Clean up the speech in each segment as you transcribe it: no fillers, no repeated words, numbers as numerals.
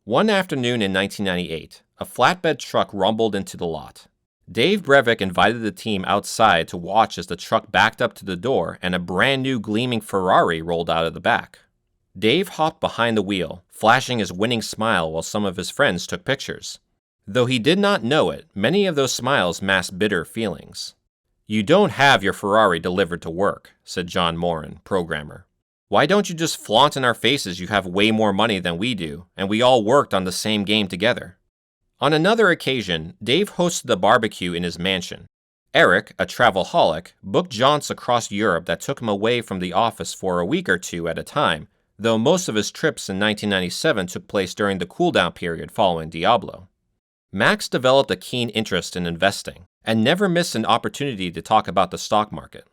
One afternoon in 1998, a flatbed truck rumbled into the lot. Dave Brevik invited the team outside to watch as the truck backed up to the door and a brand new gleaming Ferrari rolled out of the back. Dave hopped behind the wheel, flashing his winning smile while some of his friends took pictures. Though he did not know it, many of those smiles masked bitter feelings. "You don't have your Ferrari delivered to work," said John Moran, programmer. "Why don't you just flaunt in our faces you have way more money than we do, and we all worked on the same game together?" On another occasion, Dave hosted a barbecue in his mansion. Eric, a travelholic, booked jaunts across Europe that took him away from the office for a week or two at a time, though most of his trips in 1997 took place during the cooldown period following Diablo. Max developed a keen interest in investing, and never missed an opportunity to talk about the stock market.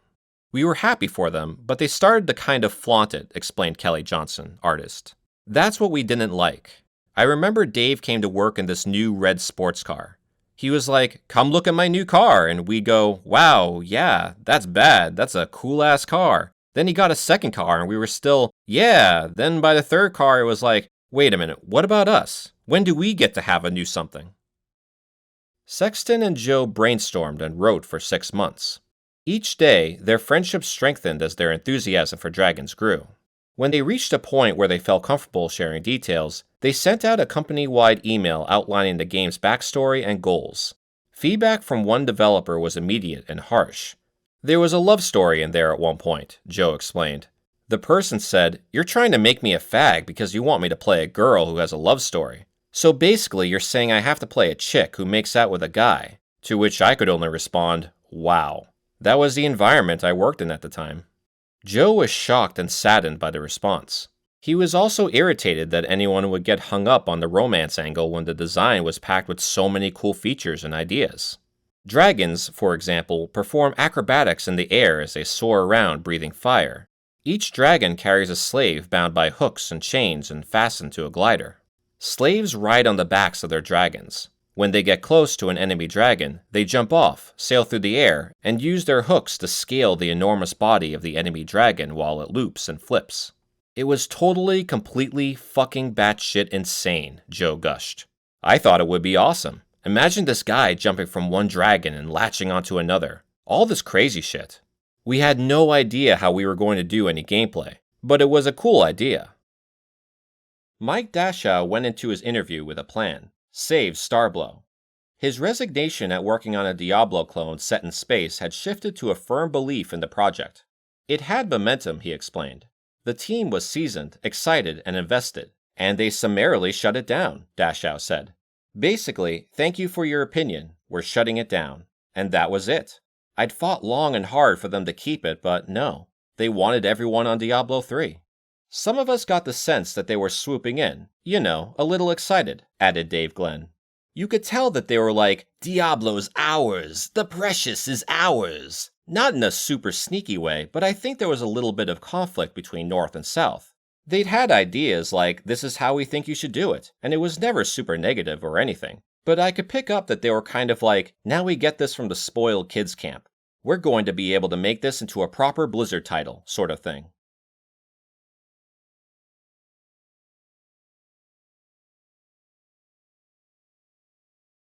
"We were happy for them, but they started to kind of flaunt it," explained Kelly Johnson, artist. "That's what we didn't like. I remember Dave came to work in this new red sports car. He was like, 'Come look at my new car,' and we go, 'Wow, yeah, that's bad, that's a cool-ass car.' Then he got a second car and we were still, 'Yeah,' then by the third car it was like, 'Wait a minute, what about us? When do we get to have a new something?'" Sexton and Joe brainstormed and wrote for 6 months. Each day, their friendship strengthened as their enthusiasm for dragons grew. When they reached a point where they felt comfortable sharing details, they sent out a company-wide email outlining the game's backstory and goals. Feedback from one developer was immediate and harsh. "There was a love story in there at one point," Joe explained. "The person said, 'You're trying to make me a fag because you want me to play a girl who has a love story. So basically you're saying I have to play a chick who makes out with a guy.' To which I could only respond, 'Wow.' That was the environment I worked in at the time." Joe was shocked and saddened by the response. He was also irritated that anyone would get hung up on the romance angle when the design was packed with so many cool features and ideas. Dragons, for example, perform acrobatics in the air as they soar around breathing fire. Each dragon carries a slave bound by hooks and chains and fastened to a glider. Slaves ride on the backs of their dragons. When they get close to an enemy dragon, they jump off, sail through the air, and use their hooks to scale the enormous body of the enemy dragon while it loops and flips. "It was totally, completely fucking batshit insane," Joe gushed. "I thought it would be awesome. Imagine this guy jumping from one dragon and latching onto another. All this crazy shit. We had no idea how we were going to do any gameplay, but it was a cool idea." Mike Dashow went into his interview with a plan: save Starblow. His resignation at working on a Diablo clone set in space had shifted to a firm belief in the project. It had momentum, he explained. The team was seasoned, excited, and invested, and they summarily shut it down, Dashow said. "Basically, thank you for your opinion, we're shutting it down." And that was it. I'd fought long and hard for them to keep it, but no. They wanted everyone on Diablo 3. "Some of us got the sense that they were swooping in, a little excited," added Dave Glenn. "You could tell that they were like, 'Diablo's ours! The precious is ours!' Not in a super sneaky way, but I think there was a little bit of conflict between North and South. They'd had ideas like, 'This is how we think you should do it,' and it was never super negative or anything. But I could pick up that they were kind of like, 'Now we get this from the spoiled kids camp. We're going to be able to make this into a proper Blizzard title,' sort of thing."